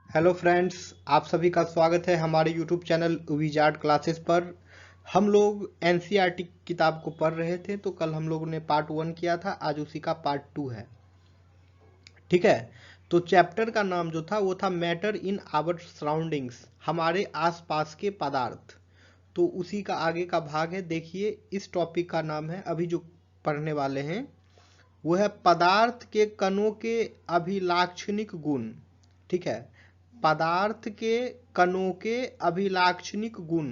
Hello friends, आप सभी का स्वागत है हमारे यूट्यूब चैनल विजार्ड क्लासेस पर। हम लोग एनसीईआरटी किताब को पढ़ रहे थे, तो कल हम लोगों ने पार्ट 1 किया था, आज उसी का पार्ट 2 है। ठीक है, तो चैप्टर का नाम जो था वो था मैटर इन आवर सराउंडिंग्स, हमारे आसपास के पदार्थ। तो उसी का आगे का भाग है। देखिए, इस टॉपिक का नाम है, अभी जो पढ़ने वाले हैं वो है पदार्थ के कणों के अभिलाक्षणिक गुण। ठीक है, पदार्थ के कणों के अभिलाक्षणिक गुण।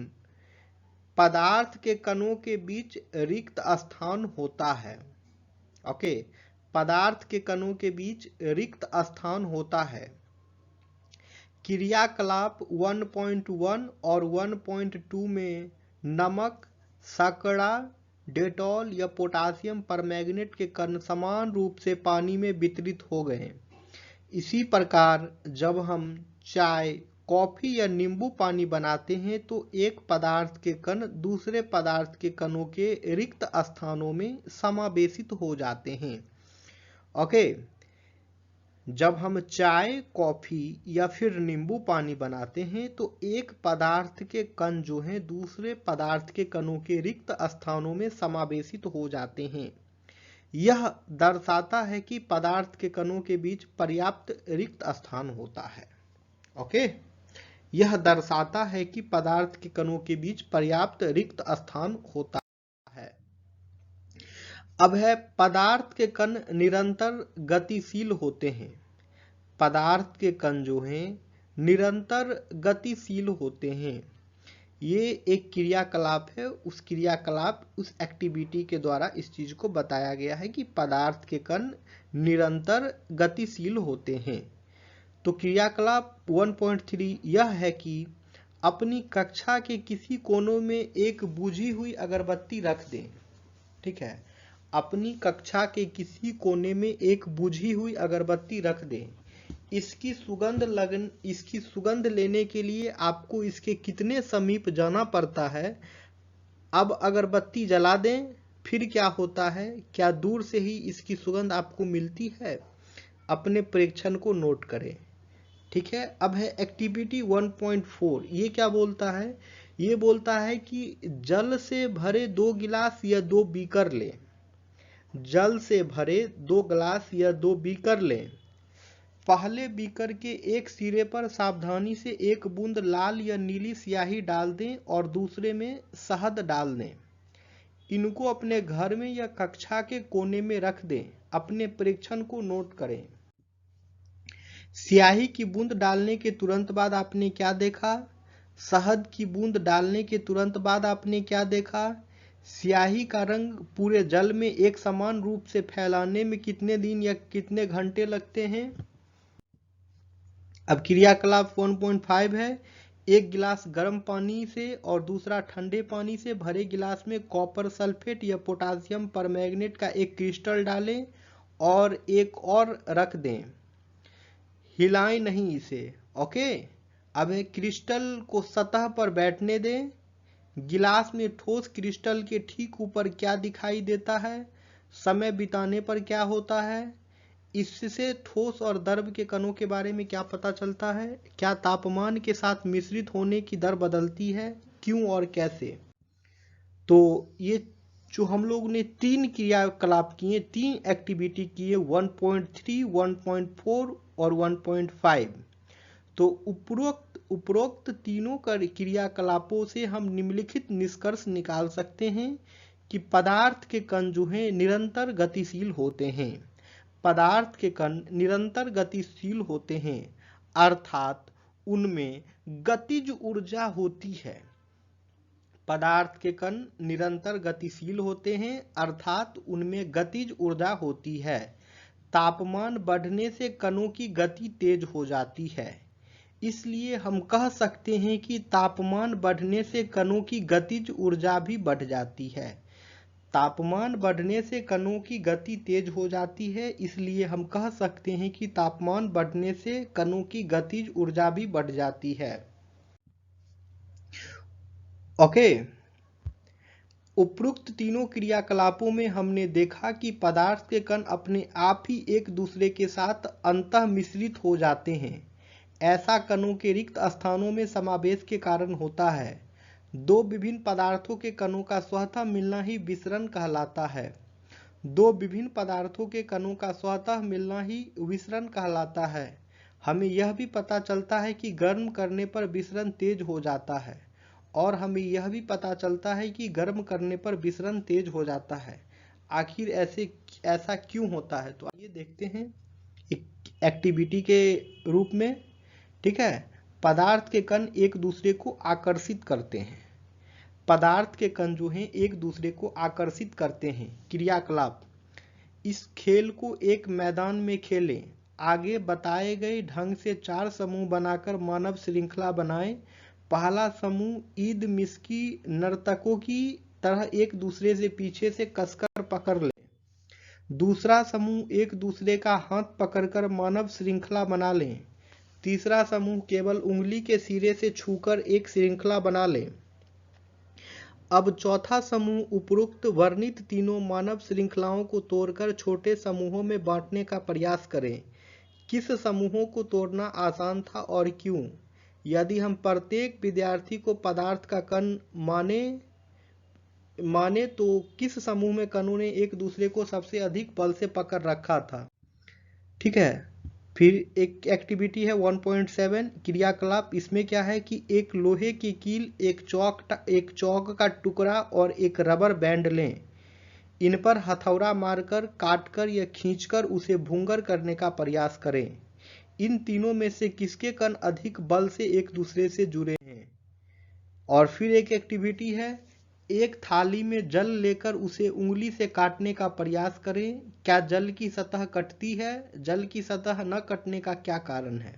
पदार्थ के कणों के बीच रिक्त स्थान होता है। ओके, पदार्थ के कणों के बीच रिक्त स्थान होता है। क्रियाकलाप 1.1 और 1.2 में नमक, शर्करा, डेटॉल या पोटासियम परमैंगनेट के कण समान रूप से पानी में वितरित हो गए। इसी प्रकार जब हम चाय, कॉफी या नींबू पानी बनाते हैं तो एक पदार्थ के कण दूसरे पदार्थ के कणों के रिक्त स्थानों में समावेशित हो जाते हैं। ओके, जब हम चाय, कॉफी या फिर नींबू पानी बनाते हैं तो एक पदार्थ के कण जो हैं दूसरे पदार्थ के कणों के रिक्त स्थानों में समावेशित हो जाते हैं। यह दर्शाता है कि पदार्थ के कणों के बीच पर्याप्त रिक्त स्थान होता है। ओके, यह दर्शाता है कि पदार्थ के कणों के बीच पर्याप्त रिक्त स्थान होता है। अब है पदार्थ के कण निरंतर गतिशील होते हैं। पदार्थ के कण जो हैं निरंतर गतिशील होते हैं। ये एक क्रियाकलाप है, उस क्रियाकलाप उस एक्टिविटी के द्वारा इस चीज को बताया गया है कि पदार्थ के कण निरंतर गतिशील होते हैं। तो क्रियाकलाप 1.3 यह है कि अपनी कक्षा के किसी कोनों में एक बुझी हुई अगरबत्ती रख दें। ठीक है, अपनी कक्षा के किसी कोने में एक बुझी हुई अगरबत्ती रख दें। इसकी सुगंध लेने के लिए आपको इसके कितने समीप जाना पड़ता है। अब अगरबत्ती जला दें, फिर क्या होता है, क्या दूर से ही इसकी सुगंध आपको मिलती है? अपने प्रेक्षण को नोट करें। ठीक है, अब है एक्टिविटी 1.4। ये क्या बोलता है? ये बोलता है कि जल से भरे 2 गिलास या 2 बीकर लें। जल से भरे 2 गिलास या 2 बीकर लें। पहले बीकर के एक सिरे पर सावधानी से एक बूंद लाल या नीली स्याही डाल दें और दूसरे में शहद डाल दें। इनको अपने घर में या कक्षा के कोने में रख दें। अपने प्रेक्षण को नोट करें। स्याही की बूंद डालने के तुरंत बाद आपने क्या देखा? शहद की बूंद डालने के तुरंत बाद आपने क्या देखा? स्याही का रंग पूरे जल में एक समान रूप से फैलाने में कितने दिन या कितने घंटे लगते हैं? अब क्रियाकलाप 1.5 है। एक गिलास गर्म पानी से और दूसरा ठंडे पानी से भरे गिलास में कॉपर सल्फेट या पोटासियम परमैंगनेट का एक क्रिस्टल डालें और एक और रख दें। हिलाएं नहीं इसे। ओके, अब क्रिस्टल को सतह पर बैठने दें। गिलास में ठोस क्रिस्टल के ठीक ऊपर क्या दिखाई देता है? समय बिताने पर क्या होता है? इससे ठोस और द्रव के कणों के बारे में क्या पता चलता है? क्या तापमान के साथ मिश्रित होने की दर बदलती है? क्यों और कैसे? तो ये जो हम लोग ने 3 क्रियाकलाप किए, 3 एक्टिविटी किए, 1.3, 1.4 और 1.5। तो उपरोक्त तीनों क्रियाकलापों से हम निम्नलिखित निष्कर्ष निकाल सकते हैं कि पदार्थ के कण जो हैं निरंतर गतिशील होते हैं। पदार्थ के कण निरंतर गतिशील होते हैं, अर्थात उनमें गतिज ऊर्जा होती है। पदार्थ के कण निरंतर गतिशील होते हैं, अर्थात उनमें गतिज ऊर्जा होती है। तापमान बढ़ने से कणों की गति तेज हो जाती है। इसलिए हम कह सकते हैं कि तापमान बढ़ने से कणों की गतिज ऊर्जा भी बढ़ जाती है। तापमान बढ़ने से कणों की गति तेज हो जाती है, इसलिए हम कह सकते हैं कि तापमान बढ़ने से कणों की गतिज ऊर्जा भी बढ़ जाती है। ओके, उपरोक्त तीनों क्रियाकलापों में हमने देखा कि पदार्थ के कण अपने आप ही एक दूसरे के साथ अंतः मिश्रित हो जाते हैं। ऐसा कणों के रिक्त स्थानों में समावेश के कारण होता है। दो विभिन्न पदार्थों के कणों का स्वतः मिलना ही विसरण कहलाता है। दो विभिन्न पदार्थों के कणों का स्वतः मिलना ही विसरण कहलाता है। हमें यह भी पता चलता है कि गर्म करने पर विसरण तेज हो जाता है, और हमें यह भी पता चलता है कि गर्म करने पर विसरण तेज हो जाता है। आखिर ऐसा क्यों होता है? तो आइए देखते हैं एक एक्टिविटी के रूप में। ठीक है, पदार्थ के कण एक दूसरे को आकर्षित करते हैं। पदार्थ के कण जो हैं एक दूसरे को आकर्षित करते हैं। क्रियाकलाप: इस खेल को एक मैदान में खेलें। आगे बताए गए ढंग से 4 समूह बनाकर मानव श्रृंखला बनाएं। पहला समूह ईद मिस्की नर्तकों की तरह एक दूसरे से पीछे से कसकर पकड़ ले। दूसरा समूह एक दूसरे का हाथ पकड़कर मानव श्रृंखला बना लें। तीसरा समूह केवल उंगली के सिरे से छूकर एक श्रृंखला बना ले। अब चौथा समूह उपरोक्त वर्णित तीनों मानव श्रृंखलाओं को तोड़कर छोटे समूहों में बांटने का प्रयास करें। किस समूहों को तोड़ना आसान था और क्यों? यदि हम प्रत्येक विद्यार्थी को पदार्थ का कण माने तो किस समूह में कणों ने एक दूसरे को सबसे अधिक बल से पकड़ रखा था? ठीक है, फिर एक एक्टिविटी है 1.7 क्रियाकलाप। इसमें क्या है कि एक लोहे की कील, एक चौक का टुकड़ा और एक रबर बैंड लें। इन पर हथौड़ा मारकर, काटकर या खींचकर उसे भंगुर करने का प्रयास करें। इन तीनों में से किसके कण अधिक बल से एक दूसरे से जुड़े हैं? और फिर एक एक्टिविटी है, एक थाली में जल लेकर उसे उंगली से काटने का प्रयास करें। क्या जल की सतह कटती है? जल की सतह न कटने का क्या कारण है?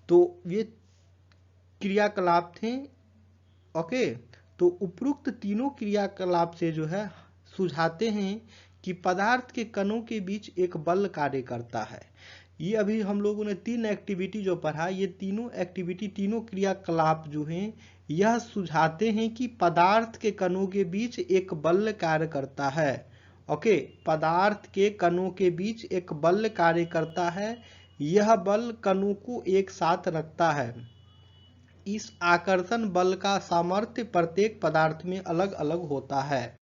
तो ये क्रियाकलाप थे। ओके, तो उपरोक्त तीनों क्रियाकलाप से जो है सुझाते हैं कि पदार्थ के कणों के बीच एक बल कार्य करता है। ये अभी हम लोगों ने 3 एक्टिविटी जो पढ़ा, ये तीनों एक्टिविटी, तीनों क्रियाकलाप जो हैं यह सुझाते हैं कि पदार्थ के कणों के बीच एक बल कार्य करता है। ओके, पदार्थ के कणों के बीच एक बल कार्य करता है। यह बल कणों को एक साथ रखता है। इस आकर्षण बल का सामर्थ्य प्रत्येक पदार्थ में अलग अलग होता है।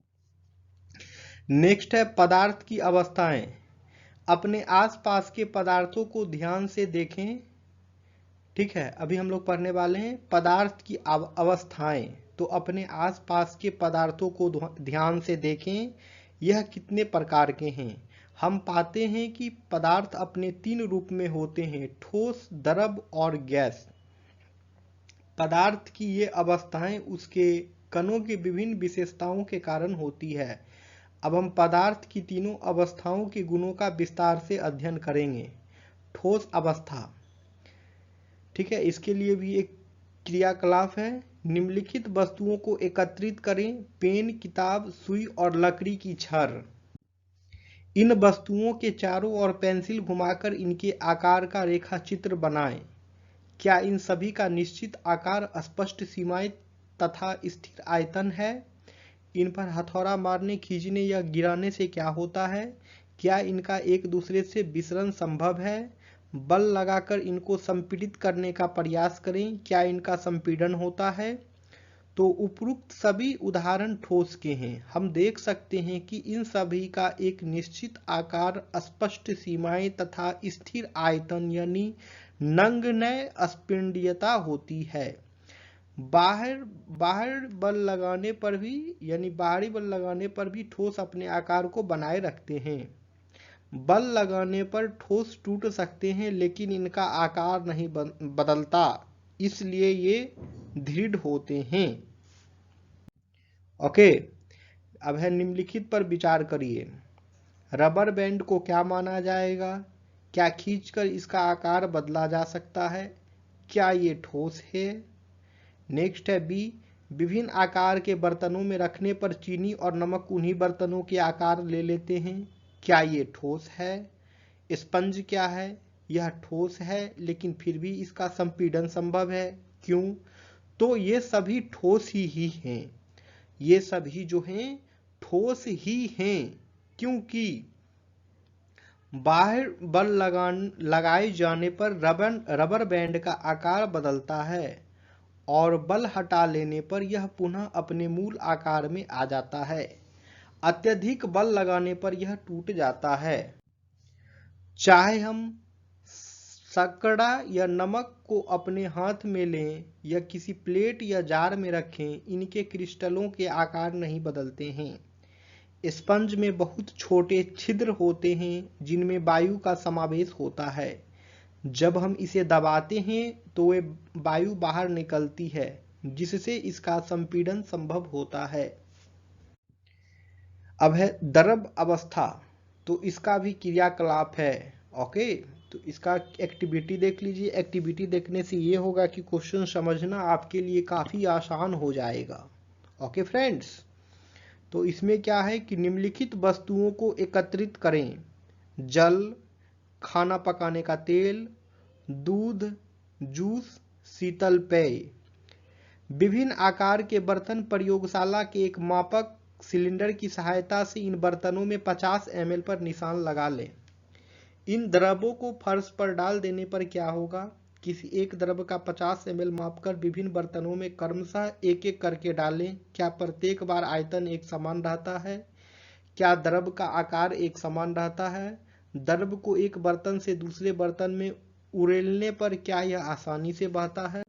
नेक्स्ट है पदार्थ की अवस्थाएं। अपने आसपास के पदार्थों को ध्यान से देखें। ठीक है, अभी हम लोग पढ़ने वाले हैं पदार्थ की अवस्थाएं। तो अपने आसपास के पदार्थों को ध्यान से देखें, यह कितने प्रकार के हैं। हम पाते हैं कि पदार्थ अपने 3 रूप में होते हैं, ठोस, द्रव और गैस। पदार्थ की ये अवस्थाएं उसके कणों की विभिन्न विशेषताओं के कारण होती है। अब हम पदार्थ की तीनों अवस्थाओं के गुणों का विस्तार से अध्ययन करेंगे। ठोस अवस्था, ठीक है, इसके लिए भी एक क्रियाकलाप है। निम्नलिखित वस्तुओं को एकत्रित करें: पेन, किताब, सुई और लकड़ी की छड़। इन वस्तुओं के चारों ओर पेंसिल घुमाकर इनके आकार का रेखा चित्र बनाएं। क्या इन सभी का निश्चित आकार, स्पष्ट सीमाएं तथा स्थिर आयतन है? इन पर हथौड़ा मारने, खींचने या गिराने से क्या होता है? क्या इनका एक दूसरे से विसरण संभव है? बल लगाकर इनको संपीड़ित करने का प्रयास करें, क्या इनका संपीड़न होता है? तो उपरोक्त सभी उदाहरण ठोस के हैं। हम देख सकते हैं कि इन सभी का एक निश्चित आकार, स्पष्ट सीमाएं तथा स्थिर आयतन यानी नंगनय स्पिंडीयता होती है। बाहर बल लगाने पर भी यानी बाहरी बल लगाने पर भी ठोस अपने आकार को बनाए रखते हैं। बल लगाने पर ठोस टूट सकते हैं, लेकिन इनका आकार नहीं बदलता, इसलिए ये दृढ़ होते हैं। ओके, अब है निम्नलिखित पर विचार करिए। रबर बैंड को क्या माना जाएगा? क्या खींचकर इसका आकार बदला जा सकता है? क्या ये ठोस है? नेक्स्ट है बी, विभिन्न आकार के बर्तनों में रखने पर चीनी और नमक उन्हीं बर्तनों के आकार ले लेते हैं। क्या ये ठोस है? स्पंज क्या है? यह ठोस है, लेकिन फिर भी इसका संपीड़न संभव है। क्यों? तो ये सभी ठोस ही हैं। ये सभी जो हैं ठोस ही हैं, क्योंकि बाहर बल लगाए जाने पर रबर बैंड का आकार बदलता है और बल हटा लेने पर यह पुनः अपने मूल आकार में आ जाता है। अत्यधिक बल लगाने पर यह टूट जाता है। चाहे हम शक्करा या नमक को अपने हाथ में लें या किसी प्लेट या जार में रखें, इनके क्रिस्टलों के आकार नहीं बदलते हैं। स्पंज में बहुत छोटे छिद्र होते हैं जिनमें वायु का समावेश होता है। जब हम इसे दबाते हैं तो वे वायु बाहर निकलती है, जिससे इसका संपीड़न संभव होता है। अब है द्रव अवस्था, तो इसका भी क्रियाकलाप है। ओके, तो इसका एक्टिविटी देख लीजिए। एक्टिविटी देखने से ये होगा कि क्वेश्चन समझना आपके लिए काफ़ी आसान हो जाएगा। ओके फ्रेंड्स, तो इसमें क्या है कि निम्नलिखित वस्तुओं को एकत्रित करें: जल, खाना पकाने का तेल, दूध, जूस, शीतल पेय। विभिन्न आकार के बर्तन प्रयोगशाला के एक मापक सिलेंडर की सहायता से इन बर्तनों में 50 ml पर निशान लगा लें। इन द्रवों को फर्श पर डाल देने पर क्या होगा? किसी एक द्रव का 50 ml मापकर विभिन्न बर्तनों में क्रमशः एक एक करके डालें। क्या प्रत्येक बार आयतन एक समान रहता है? क्या द्रव का आकार एक समान रहता है? द्रव को एक बर्तन से दूसरे बर्तन में उड़ेलने पर क्या यह आसानी से बहता है?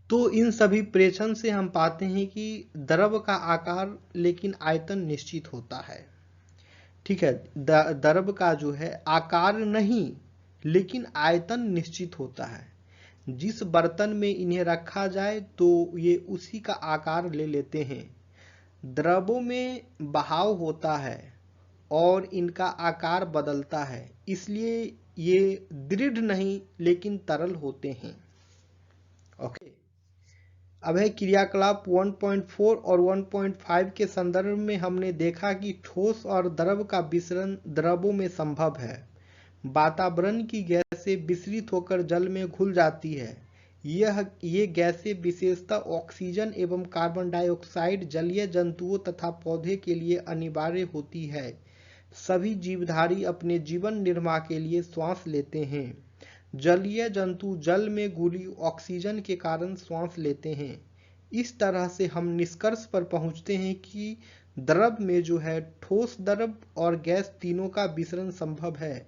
तो इन सभी प्रेक्षण से हम पाते हैं कि द्रव का आकार लेकिन आयतन निश्चित होता है। ठीक है, द्रव का जो है आकार नहीं लेकिन आयतन निश्चित होता है। जिस बर्तन में इन्हें रखा जाए तो ये उसी का आकार ले लेते हैं। द्रवों में बहाव होता है और इनका आकार बदलता है, इसलिए ये दृढ़ नहीं लेकिन तरल होते हैं। ओके, अब है क्रियाकलाप 1.4 और 1.5 के संदर्भ में हमने देखा कि ठोस और द्रव का मिश्रण द्रवों में संभव है। वातावरण की गैसें विसरित होकर जल में घुल जाती है। ये गैसें विशेषतः ऑक्सीजन एवं कार्बन डाइऑक्साइड जलीय जंतुओं तथा पौधे के लिए अनिवार्य होती है। सभी जीवधारी अपने जीवन निर्वाह के लिए श्वास लेते हैं। जलीय जंतु जल में घुली ऑक्सीजन के कारण श्वास लेते हैं। इस तरह से हम निष्कर्ष पर पहुंचते हैं कि द्रव में जो है ठोस, द्रव और गैस तीनों का विसरण संभव है।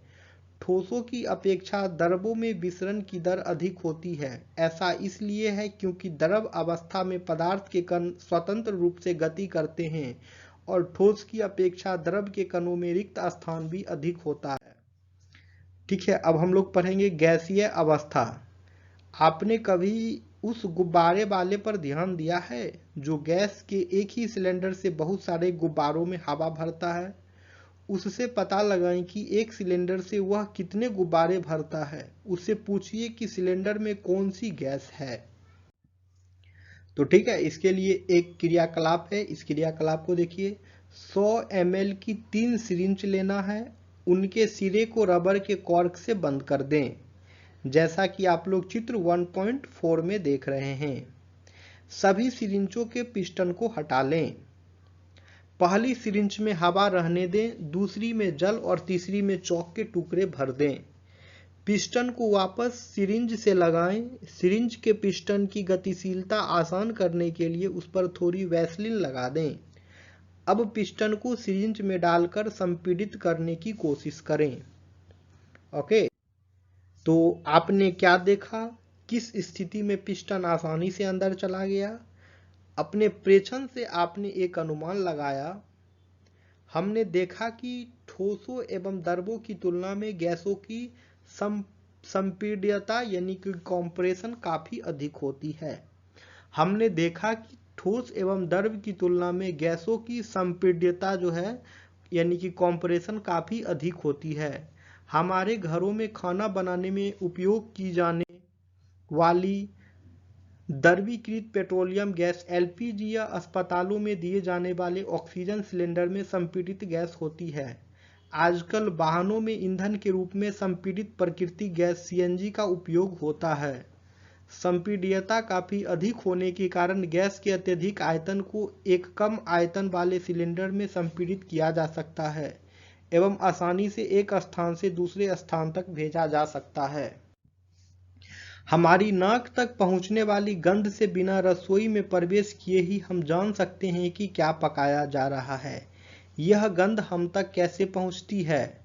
ठोसों की अपेक्षा द्रवों में विसरण की दर अधिक होती है। ऐसा इसलिए है क्योंकि द्रव अवस्था में पदार्थ के कण स्वतंत्र रूप से गति करते हैं और ठोस की अपेक्षा द्रव के कणों में रिक्त स्थान भी अधिक होता है। ठीक है, अब हम लोग पढ़ेंगे गैसीय अवस्था। आपने कभी उस गुब्बारे वाले पर ध्यान दिया है जो गैस के एक ही सिलेंडर से बहुत सारे गुब्बारों में हवा भरता है? उससे पता लगाएं कि एक सिलेंडर से वह कितने गुब्बारे भरता है। उससे पूछिए कि सिलेंडर में कौन सी गैस है। तो ठीक है, इसके लिए एक क्रियाकलाप है। इस क्रियाकलाप को देखिए। 100 ml की 3 सिरिंज लेना है। उनके सिरे को रबर के कॉर्क से बंद कर दें, जैसा कि आप लोग चित्र 1.4 में देख रहे हैं। सभी सिरिंजों के पिस्टन को हटा लें। पहली सिरिंज में हवा रहने दें, दूसरी में जल और तीसरी में चॉक के टुकड़े भर दें। पिस्टन को वापस सिरिंज से लगाएं। सिरिंज के पिस्टन की गतिशीलता आसान करने के लिए उस पर थोड़ी वैसलीन लगा दें। अब पिस्टन को सिरिंज में डालकर संपीड़ित करने की कोशिश करें। ओके, तो आपने क्या देखा? किस स्थिति में पिस्टन आसानी से अंदर चला गया? अपने प्रेक्षण से आपने एक अनुमान लगाया। हमने देखा कि ठोसों एवं द्रवों की तुलना में गैसों की संपीड्यता यानी कि कॉम्प्रेशन काफी अधिक होती है। हमने देखा कि ठोस एवं द्रव की तुलना में गैसों की संपीड्यता जो है यानी कि कॉम्प्रेशन काफी अधिक होती है। हमारे घरों में खाना बनाने में उपयोग की जाने वाली द्रवीकृत पेट्रोलियम गैस LPG या अस्पतालों में दिए जाने वाले ऑक्सीजन सिलेंडर में संपीड़ित गैस होती है। आजकल वाहनों में ईंधन के रूप में संपीड़ित प्राकृतिक गैस CNG का उपयोग होता है। संपीड्यता काफी अधिक होने के कारण गैस के अत्यधिक आयतन को एक कम आयतन वाले सिलेंडर में संपीड़ित किया जा सकता है। एवं आसानी से एक स्थान से दूसरे स्थान तक भेजा जा सकता है। हमारी नाक तक पहुंचने वाली गंध से बिना रसोई में प्रवेश किए ही हम जान सकते हैं कि क्या पकाया जा रहा है। यह गंध हम तक कैसे पहुंचती है?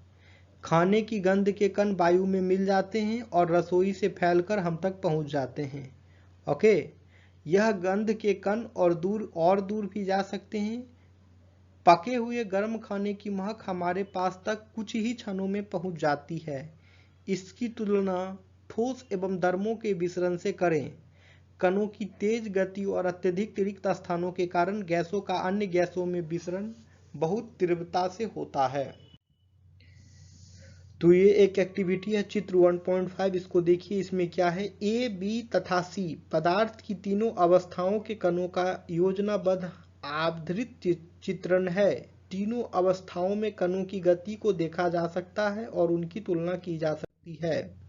खाने की गंध के कण वायु में मिल जाते हैं और रसोई से फैलकर हम तक पहुंच जाते हैं। ओके, यह गंध के कण और दूर भी जा सकते हैं। पके हुए गर्म खाने की महक हमारे पास तक कुछ ही क्षणों में पहुंच जाती है। इसकी तुलना ठोस एवं दरमों के विसरण से करें। कणों की तेज गति और अत्यधिक रिक्त स्थानों के कारण गैसों का अन्य गैसों में विसरण बहुत तीव्रता से होता है। तो ये एक एक्टिविटी है चित्र 1.5, इसको देखिए। इसमें क्या है, ए, बी तथा सी पदार्थ की तीनों अवस्थाओं के कणों का योजनाबद्ध आवर्धित चित्रण है। तीनों अवस्थाओं में कणों की गति को देखा जा सकता है और उनकी तुलना की जा सकती है।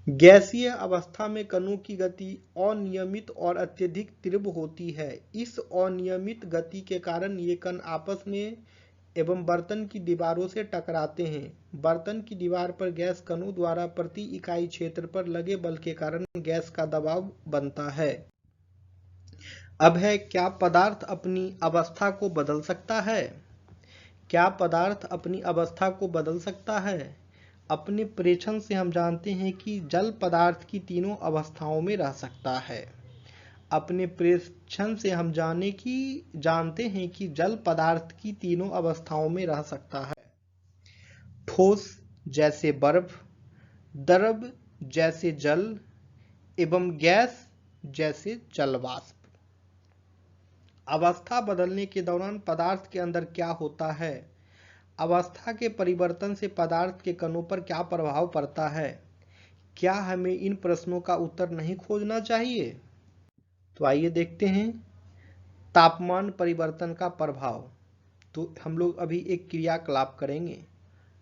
गैसीय अवस्था में कणों की गति अनियमित और अत्यधिक तीव्र होती है। इस अनियमित गति के कारण ये कण आपस में एवं बर्तन की दीवारों से टकराते हैं। बर्तन की दीवार पर गैस कणों द्वारा प्रति इकाई क्षेत्र पर लगे बल के कारण गैस का दबाव बनता है। अब है, क्या पदार्थ अपनी अवस्था को बदल सकता है? क्या पदार्थ अपनी अवस्था को बदल सकता है? अपने प्रेक्षण से हम जानते हैं कि जल पदार्थ की तीनों अवस्थाओं में रह सकता है। अपने प्रेक्षण से हम जानते हैं कि जल पदार्थ की तीनों अवस्थाओं में रह सकता है। ठोस जैसे बर्फ, द्रव जैसे जल एवं गैस जैसे जल वाष्प। अवस्था बदलने के दौरान पदार्थ के अंदर क्या होता है? अवस्था के परिवर्तन से पदार्थ के कणों पर क्या प्रभाव पड़ता है? क्या हमें इन प्रश्नों का उत्तर नहीं खोजना चाहिए? तो आइए देखते हैं। तापमान परिवर्तन का प्रभाव। तो हम लोग अभी एक क्रियाकलाप करेंगे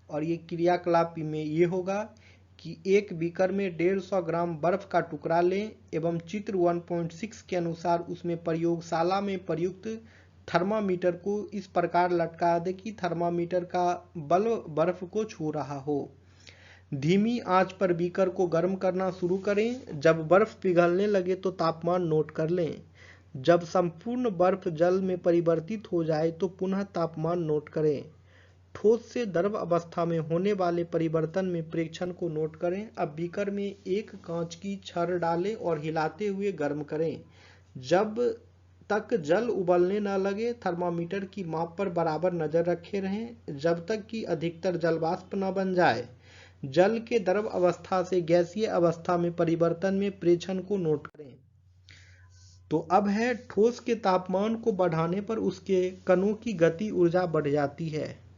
और ये क्रियाकलाप में ये होगा कि एक बीकर में 150 ग्राम बर्फ का टुकड़ा लें एवं चित्र 1.6 के अनुसार उसमें प्रयोगशाला में प्रयुक्त थर्मामीटर को इस प्रकार लटका दें कि थर्मामीटर का बल्ब बर्फ को छू रहा हो। धीमी आंच पर बीकर को गर्म करना शुरू करें। जब बर्फ पिघलने लगे तो तापमान नोट कर लें। जब संपूर्ण बर्फ जल में परिवर्तित हो जाए तो पुनः तापमान नोट करें। ठोस से द्रव अवस्था में होने वाले परिवर्तन में प्रेक्षण को नोट करें। अब बीकर में एक कांच की छड़ डालें और हिलाते हुए गर्म करें। जब तक जल उबलने न लगे थर्मामीटर की माप पर बराबर नजर रखे रहें जब तक कि अधिकतर जल वाष्प न बन जाए। जल के द्रव अवस्था से गैसीय अवस्था में परिवर्तन में प्रेक्षण को नोट करें। तो अब है, ठोस के तापमान को बढ़ाने पर उसके कणों की गति ऊर्जा बढ़ जाती है।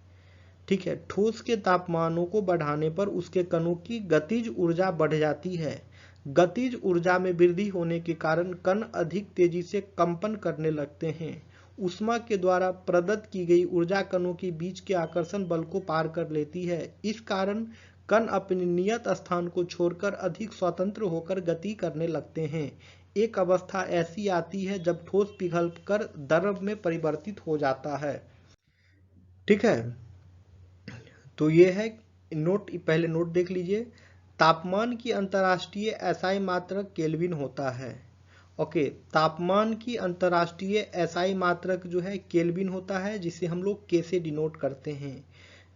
ठीक है, ठोस के तापमानों को बढ़ाने पर उसके कणों की गतिज ऊर्जा बढ़ जाती है। गतिज ऊर्जा में वृद्धि होने के कारण कण अधिक तेजी से कंपन करने लगते हैं। ऊष्मा के द्वारा प्रदत्त की गई ऊर्जा कणों के बीच के आकर्षण बल को पार कर लेती है। इस कारण कण अपने नियत स्थान को छोड़कर अधिक स्वतंत्र होकर गति करने लगते हैं। एक अवस्था ऐसी आती है जब ठोस पिघलकर द्रव में परिवर्तित हो जाता है। ठीक है, तो ये है नोट। पहले नोट देख लीजिए। तापमान की अंतर्राष्ट्रीय एसआई मात्रक केल्विन होता है। ओके, तापमान की अंतर्राष्ट्रीय एसआई मात्रक जो है केल्विन होता है, जिसे हम लोग के से डिनोट करते हैं।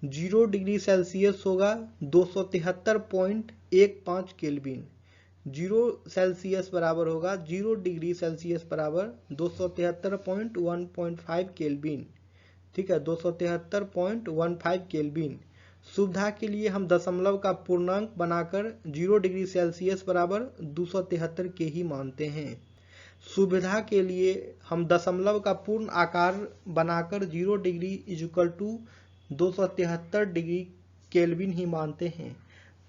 0 डिग्री सेल्सियस होगा 273.15 केल्विन। 0 सेल्सियस बराबर होगा 0 डिग्री सेल्सियस बराबर 273.15 केल्विन। ठीक है, 273.15 केल्विन। सुविधा के लिए हम दशमलव का पूर्णांक बनाकर 0 डिग्री सेल्सियस बराबर 273 के ही मानते हैं। सुविधा के लिए हम दशमलव का पूर्ण आकार बनाकर 0 degree equal to 273 degree kelvin ही मानते हैं।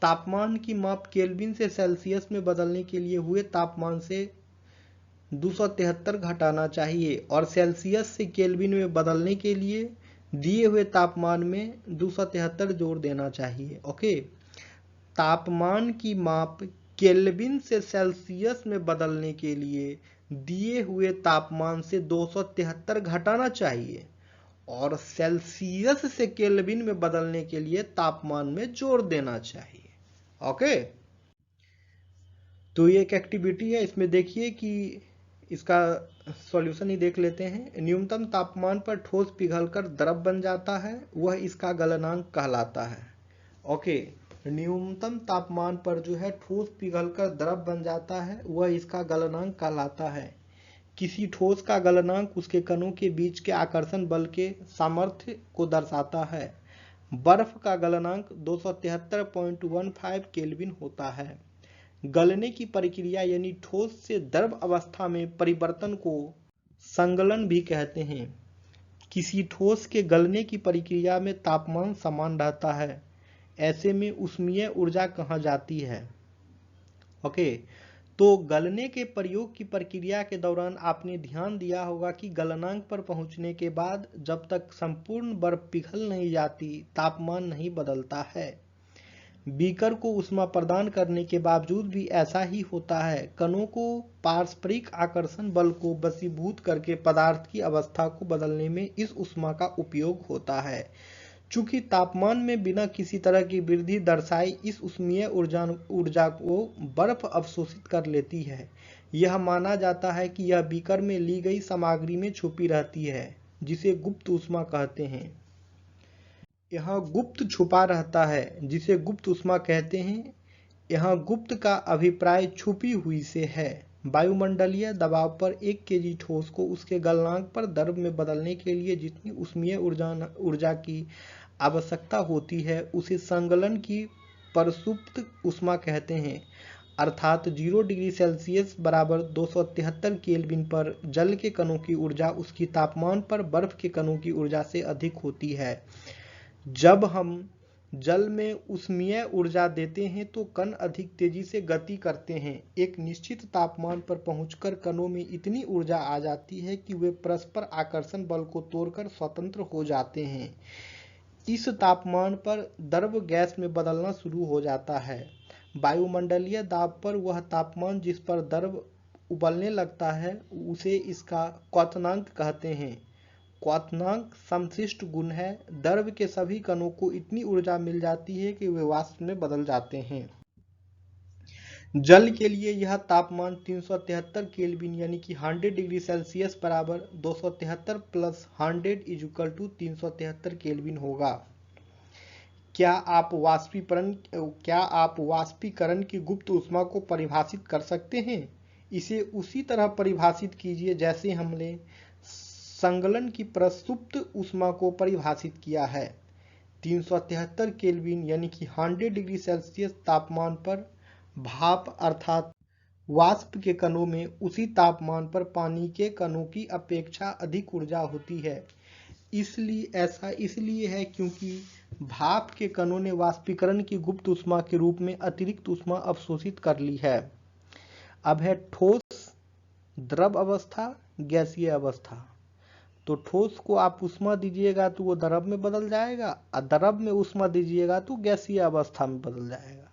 तापमान की माप केल्विन से सेल्सियस में बदलने के लिए हुए तापमान से 273 घटाना चाहिए और सेल्सियस से केल्विन में बदलने के लिए दिए हुए तापमान में 273 जोड़ देना चाहिए। ओके, तापमान की माप केल्विन से सेल्सियस में बदलने के लिए दिए हुए तापमान से 273 घटाना चाहिए और सेल्सियस से केल्विन में बदलने के लिए तापमान में जोर देना चाहिए। ओके, तो ये एक एक्टिविटी है, इसमें देखिए कि इसका सॉल्यूशन ही देख लेते हैं। न्यूनतम तापमान पर ठोस पिघलकर द्रव बन जाता है, वह इसका गलनांक कहलाता है। ओके, न्यूनतम तापमान पर जो है ठोस पिघलकर द्रव बन जाता है, वह इसका गलनांक कहलाता है। किसी ठोस का गलनांक उसके कणों के बीच के आकर्षण बल के सामर्थ्य को दर्शाता है। बर्फ का गलनांक 273.15 केल्विन होता है। गलने की प्रक्रिया यानी ठोस से द्रव अवस्था में परिवर्तन को संगलन भी कहते हैं। किसी ठोस के गलने की प्रक्रिया में तापमान समान रहता है, ऐसे में ऊष्मीय ऊर्जा कहा जाती है। ओके, तो गलने के प्रयोग की प्रक्रिया के दौरान आपने ध्यान दिया होगा कि गलनांक पर पहुंचने के बाद जब तक संपूर्ण बर्फ पिघल नहीं जाती, तापमान नहीं बदलता है। बीकर को ऊष्मा प्रदान करने के बावजूद भी ऐसा ही होता है। कणों को पारस्परिक आकर्षण बल को वशीभूत करके पदार्थ की अवस्था को बदलने में इस ऊष्मा का उपयोग होता है। चूंकि तापमान में बिना किसी तरह की वृद्धि दर्शाई इस ऊष्मीय ऊर्जा को बर्फ अवशोषित कर लेती है। यह माना जाता है कि यह बीकर में ली गई सामग्री में छुपी रहती है, जिसे गुप्त ऊष्मा कहते हैं। यहाँ गुप्त छुपा रहता है, जिसे गुप्त ऊष्मा कहते हैं। यहाँ गुप्त का अभिप्राय छुपी हुई से है। वायुमंडलीय दबाव पर 1 केजी ठोस को उसके गलनांक पर द्रव में बदलने के लिए जितनी ऊष्मीय ऊर्जा की आवश्यकता होती है, उसे संगलन की प्रसुप्त ऊष्मा कहते हैं। अर्थात 0 डिग्री सेल्सियस बराबर 273 केल्विन पर जल के कणों की ऊर्जा उसकी तापमान पर बर्फ के कणों की ऊर्जा से अधिक होती है। जब हम जल में ऊष्मीय ऊर्जा देते हैं तो कण अधिक तेजी से गति करते हैं। एक निश्चित तापमान पर पहुंचकर कणों में इतनी ऊर्जा आ जाती है कि वे परस्पर आकर्षण बल को तोड़कर स्वतंत्र हो जाते हैं। इस तापमान पर द्रव गैस में बदलना शुरू हो जाता है। वायुमंडलीय दाब पर वह तापमान जिस पर द्रव उबलने लगता है, उसे इसका क्वथनांक कहते हैं। क्वथनांक समशिष्ट गुण है। द्रव के सभी कणों को इतनी ऊर्जा मिल जाती है कि वे वाष्प में बदल जाते हैं। जल के लिए यह तापमान 373 केल्विन यानी कि 100 डिग्री सेल्सियस बराबर 273 प्लस 100 इक्वल टू 373 केल्विन होगा। क्या आप वाष्पीकरण की गुप्त ऊष्मा को परिभाषित कर सकते हैं? इसे उसी तरह परिभाषित कीजिए जैसे हमने संगलन की प्रसुप्त ऊष्मा को परिभाषित किया है। 373 केल्विन यानी कि 100 डिग्री सेल्सियस तापमान पर भाप अर्थात वाष्प के कणों में उसी तापमान पर पानी के कणों की अपेक्षा अधिक ऊर्जा होती है। ऐसा इसलिए है क्योंकि भाप के कणों ने वाष्पीकरण की गुप्त ऊष्मा के रूप में अतिरिक्त ऊष्मा अवशोषित कर ली है। अब है ठोस, द्रव अवस्था, गैसीय अवस्था। तो ठोस को आप ऊष्मा दीजिएगा तो वो द्रव में बदल जाएगा, और द्रव में ऊष्मा दीजिएगा तो गैसीय अवस्था में बदल जाएगा,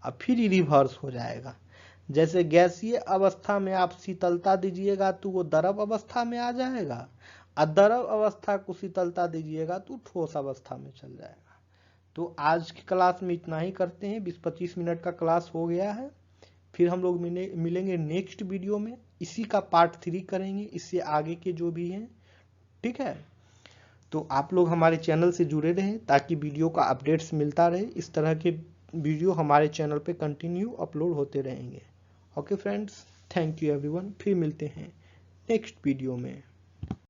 और फिर रिवर्स हो जाएगा। जैसे गैसीय अवस्था में आप शीतलता दीजिएगा तो वो द्रव अवस्था में आ जाएगा, और द्रव अवस्था को शीतलता दीजिएगा तो ठोस अवस्था में चल जाएगा। तो आज की क्लास में इतना ही करते हैं। 20-25 मिनट का क्लास हो गया है। फिर हम लोग मिलेंगे नेक्स्ट वीडियो में। इसी का पार्ट 3 करेंगे, इससे आगे के जो भी हैं। ठीक है, तो आप लोग हमारे चैनल से जुड़े रहें ताकि वीडियो का अपडेट्स मिलता रहे। इस तरह के वीडियो हमारे चैनल पे कंटिन्यू अपलोड होते रहेंगे। Okay friends, thank you everyone. फिर मिलते हैं नेक्स्ट वीडियो में।